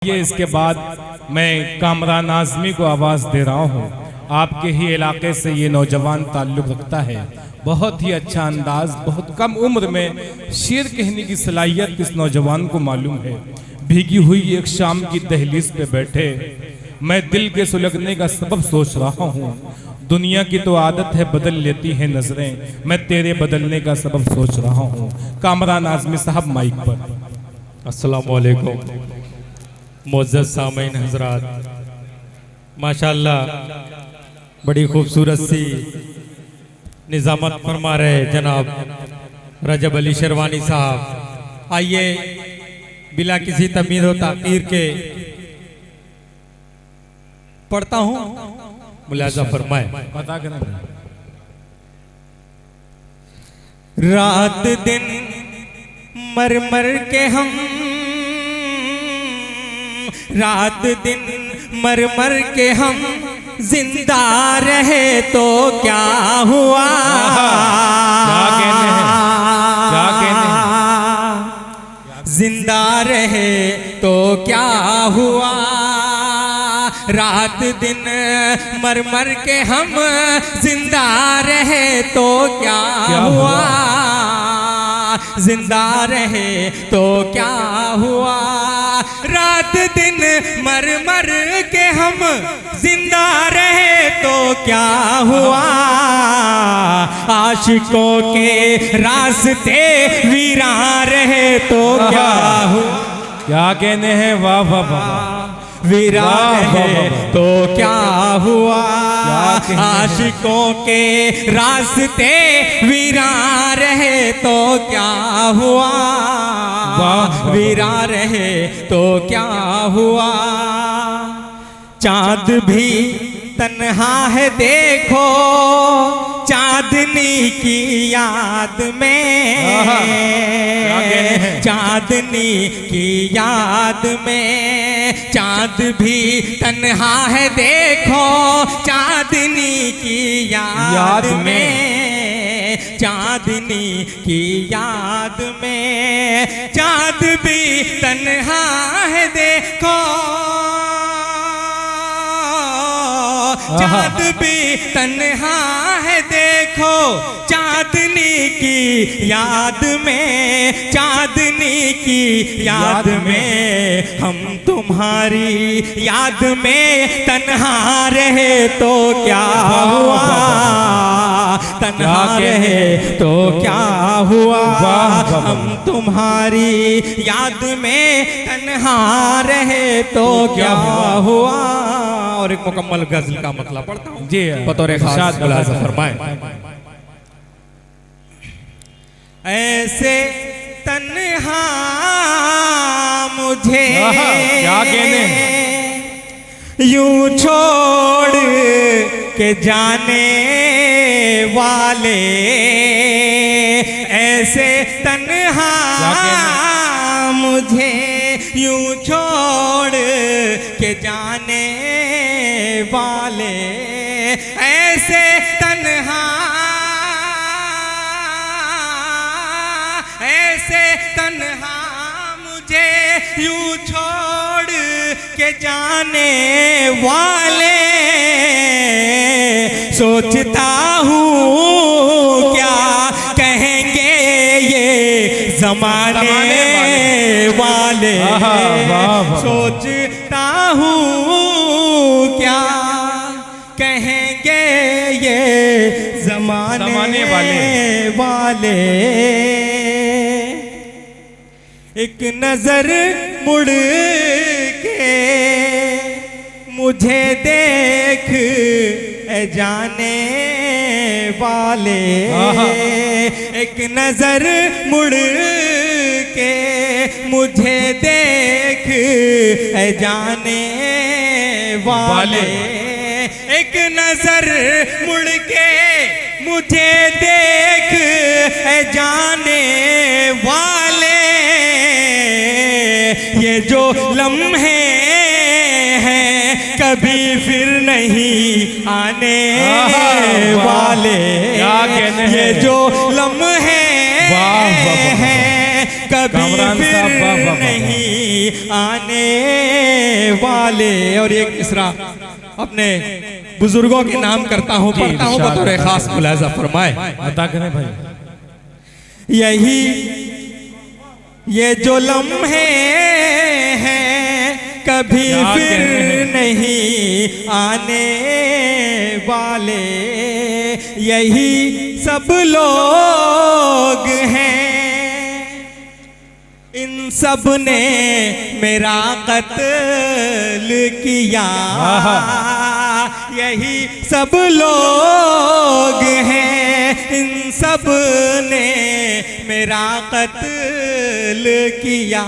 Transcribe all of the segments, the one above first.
ये इसके बाद मैं कामरान आज़मी को आवाज़ दे रहा हूँ। आपके ही इलाके से ये नौजवान ताल्लुक़ रखता है। बहुत ही अच्छा अंदाज, बहुत कम उम्र में शेर कहने की सलाहियत इस नौजवान को मालूम है। भीगी हुई एक शाम की दहलीज पे बैठे मैं दिल के सुलगने का सबब सोच रहा हूँ। दुनिया की तो आदत है बदल लेती है नजरें, मैं तेरे बदलने का सबब सोच रहा हूँ। कामरान आज़मी साहब माइक पर। अस्सलामु अलैकुम मुअज़्ज़ज़ सामीन हज़रात, माशाअल्लाह बड़ी खूबसूरत सी निज़ामत फरमा रहे जनाब रजब अली शेरवानी साहब। आइए बिला किसी तमीज़ व ताक़ीर के पढ़ता हूँ, मुलाज़ा फरमाए। पता करें। रात दिन मर मर के हम, रात दिन मर मर के हम जिंदा रहे तो क्या हुआ। क्या कहने हैं, क्या कहने हैं। जिंदा रहे तो क्या हुआ। रात दिन मर मर के हम जिंदा रहे तो क्या हुआ। जिंदा रहे तो क्या हुआ। रात दिन मर मर के हम जिंदा रहे तो क्या हुआ। आशिकों के रास्ते वीरान रहे तो क्या हुआ। क्या कहने हैं, वाह वाह वाह। वीरान रहे तो क्या हुआ। आशिकों के रास्ते वीरान रहे तो क्या हुआ। वीरान रहे तो क्या हुआ। चाँद भी तन्हा है देखो चांदनी की याद में। चांदनी की याद में चाँद भी तन्हा है देखो चांदनी की याद में। चांदनी की याद में चाँद भी तन्हा है देखो। चाँद भी तन्हा है देखो चांदनी की याद में। चांदनी की याद में हम तुम्हारी याद में तन्हा रहे तो क्या हुआ। तन्हा रहे तो क्या हुआ। हम तुम्हारी याद में तन्हा रहे तो क्या हुआ। और एक मुकम्मल गजल का मतलब पढ़ता हूँ जी, बतौर खास मुलाज़ा फरमाए। ऐसे तन्हा मुझे क्या कहने यूं छोड़ के जाने वाले। ऐसे तन्हा मुझे यूं छोड़ के जाने वाले। ऐसे तन्हा, ऐसे तन्हा मुझे यूं छोड़ के जाने वाले। सोचता हूँ क्या कहेंगे ये जमाने वाले। सोचता हूँ क्या कहेंगे ये जमाने वाले। एक नजर मुड़ के मुझे देख जाने वाले। एक नजर मुड़ के मुझे देख जाने वाले। एक नजर मुड़ के मुझे देख जाने वाले। ये जो लम्हे हैं कभी फिर नहीं आने वाले। ये जो लम्हे हैं कभी कामरान फिर साहब, वाह, वाह, वाह। नहीं आने वाले। और एक मिसरा अपने बुजुर्गों के नाम करता हूँ, जी, पढ़ता हूँ, इरशाद बतौर खास मुलाजा फरमाए। अता करें भाई। यही ये जो लम्हे हैं कभी क्या फिर कहने हैं। नहीं आने वाले, यही सब लोग हैं, इन सब ने मेरा कत्ल किया। यही सब लोग हैं, इन सब ने मेरा कत्ल किया।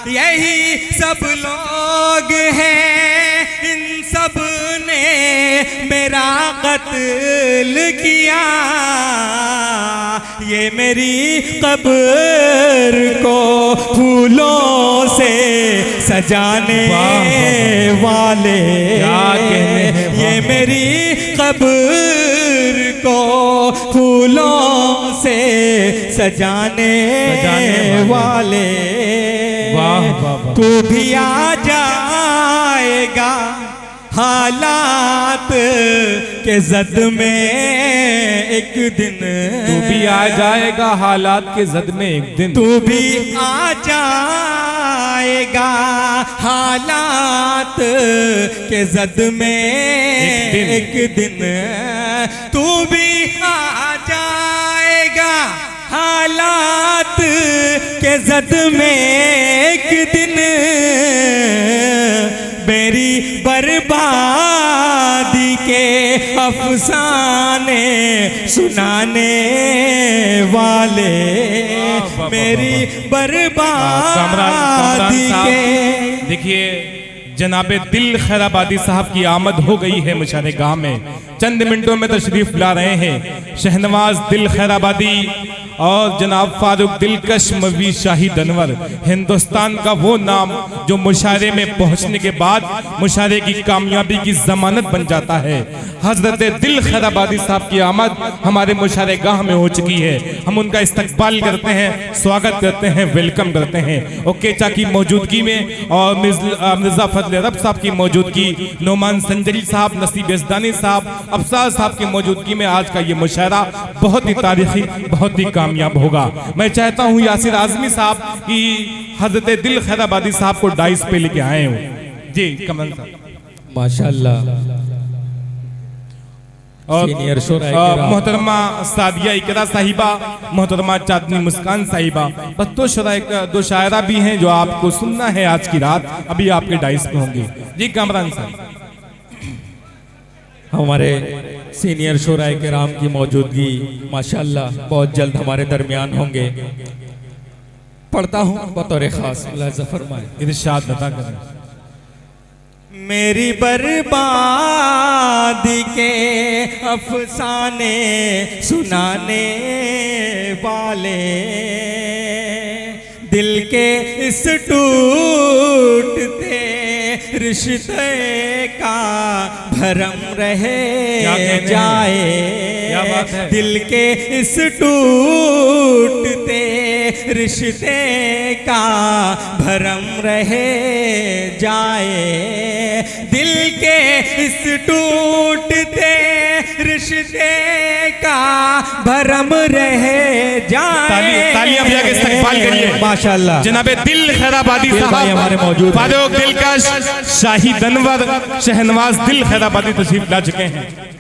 यही सब लोग हैं, इन सब ने मेरा कत्ल किया। ये मेरी कब्र को फूलों से सजाने वाले, क्या कहने हैं, ये वाह। मेरी कब्र को फूलों से सजाने वाले। वाह, वाह, वाह। तू भी आ जाएगा हालात के जद में एक दिन, तू भी आ जाएगा हालात के जद में एक दिन, तू भी आ जाएगा हालात के जद में एक दिन, तू भी आ जाएगा हालात के जद में एक दिन। मेरी बर्बादी के अफसाने सुनाने वाले, मेरी बर्बादी के। देखिए जनाबे दिल खैराबादी साहब की आमद हो गई है मुशारे गांव में, चंद मिनटों में तशरीफ ला रहे हैं शहनवाज दिल खैराबादी और जनाब फारूक दिलकश मवी शाही दनवर। हिंदुस्तान का वो नाम जो मुशारे में पहुंचने के बाद मुशारे की कामयाबी की जमानत बन जाता है। हजरत दिल खैराबादी साहब की आमद हमारे मुशारे गाह में हो चुकी है। हम उनका इस्तकबाल करते हैं, स्वागत करते हैं, वेलकम करते हैं। ओकेचा की मौजूदगी में और मिर्जा फजल रब साहब की मौजूदगी, नोमान संजरी साहब, नसीब यज़दानी साहब, अफसार साहब की मौजूदगी में आज का ये मुशायरा बहुत ही तारीखी, बहुत ही कामयाब होगा। मैं चाहता हूँ यासिर आजमी साहब की हजरत दिल खैराबादी साहब को डाइस पे लेके आए हो। जी कमल साहब माशाल्लाह। और सीनियर शोरा इकराम। मोहतरमा सादिया इकरा साहिबा, मोहतरमा चांदनी मुस्कान साहिबा, बस दो शायरा भी हैं जो आपको सुनना है आज की रात, अभी आपके डाइस पे होंगे। जी कामरान साहब। हमारे सीनियर शोरा किराम की मौजूदगी माशाल्लाह बहुत जल्द हमारे दरमियान होंगे। पढ़ता हूँ बतौर खास, मुलाज़ा फरमाए। इरशाद बता करें। मेरी बर्बादी के अफसाने सुनाने वाले, दिल के इस टूटते रिश्ते का भरम रहे जाए। क्या बात है? दिल के इस टूटते रिश्ते का भरम रहे जाए। दिल के इस टूटते रिश्ते का भरम रहे जाए। तालियां बजा के इस्तकबाल करिए माशाल्लाह। जनाबे दिल खैराबादी भाई साहब हमारे मौजूद हैं। फारूक दिलकश शाही दनवर शहनवाज दिल खैराबादी तशरीफ ला चुके हैं।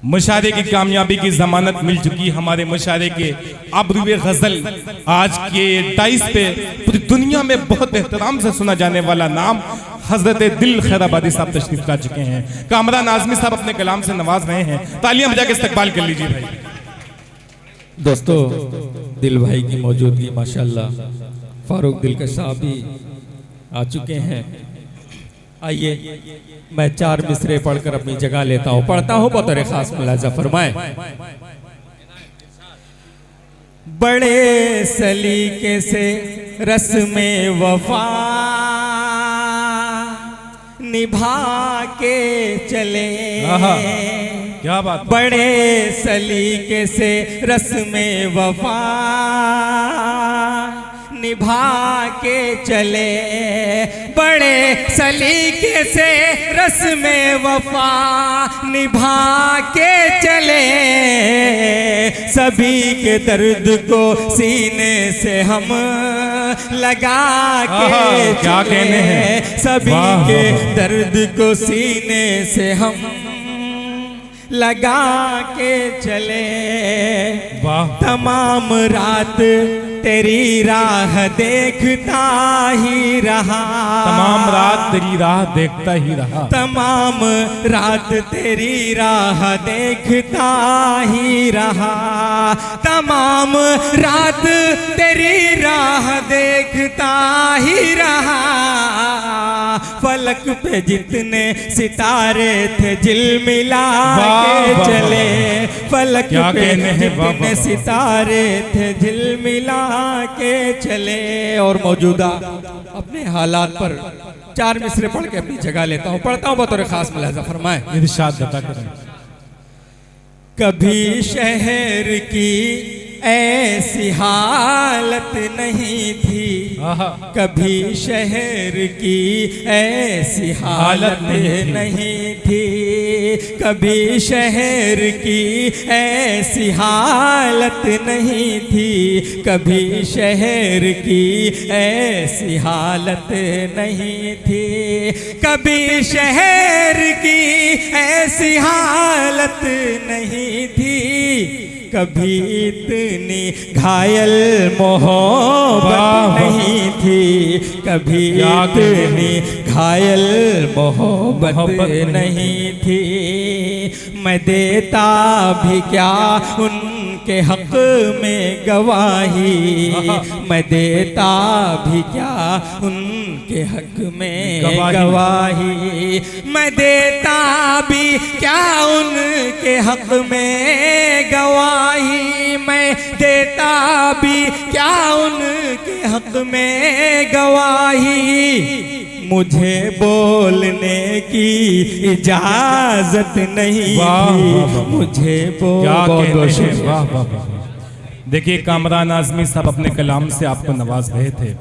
मुशारे की कामयाबी की जमानत मिल चुकी हमारे मुशारे के अबरुए गजल आज के डाइस पे पूरी दुनिया में बहुत एहतराम से सुना जाने वाला नाम हजरत दिल खैराबादी साहब तशरीफ ला चुके हैं। कामरान आजमी साहब अपने कलाम से नवाज रहे हैं, तालियां बजा के इस्तकबाल कर लीजिए भाई। दोस्तों दिल भाई की मौजूदगी माशाल्लाह, फारूक दिलकश साहब भी आ चुके हैं। आइए मैं 4 मिसरे पढ़कर अपनी जगह लेता हूँ, पढ़ता हूँ बतौर खास, मुलाज़ा फरमाए। बड़े सलीके से रस्म वफा निभा के चले, आहा, क्या बात। बड़े सलीके से रस्म वफा निभा के चले, बड़े सलीके से रस्म वफा निभा के चले, सभी के दर्द को सीने से हम लगा के क्या कहने हैं। सभी वाह, के वाह। दर्द को सीने से हम लगा के चले, वाह। तमाम रात तेरी राह देखता ही रहा, तमाम रात तेरी राह देखता ही रहा, तमाम रात तेरी राह देखता ही रहा, तमाम रात तेरी राह देखता ही रहा, फलक पे जितने सितारे थे झिलमिला के चले, फलक क्या पे कहने हैं। वाह, जितने वाह। सितारे थे झिलमिला के चले। और मौजूदा अपने हालात पर 4 मिसरे पढ़ के अपनी जगह लेता हूँ, पढ़ता हूँ बतौर खास मुलाहिजा फरमाए। इरशाद अता करें। कभी शहर की ऐसी हालत नहीं थी, आहा, कभी शहर की ऐसी हालत नहीं थी, कभी शहर की ऐसी हालत नहीं थी, कभी शहर की ऐसी हालत नहीं थी, कभी शहर की ऐसी हालत नहीं थी, कभी इतनी घायल मोहब्बत नहीं थी, कभी इतनी घायल मोहब्बत नहीं थी, मैं देता भी क्या उनके हक में गवाही, मैं देता भी क्या उनके हक में गवाही, मैं देता भी क्या उनके हक में गवाही, मैं देता भी क्या उनके हक में गवाही, मुझे बोलने की इजाजत नहीं थी, मुझे देखिए कामरान आज़मी साहब अपने कलाम से आपको नवाज रहे थे।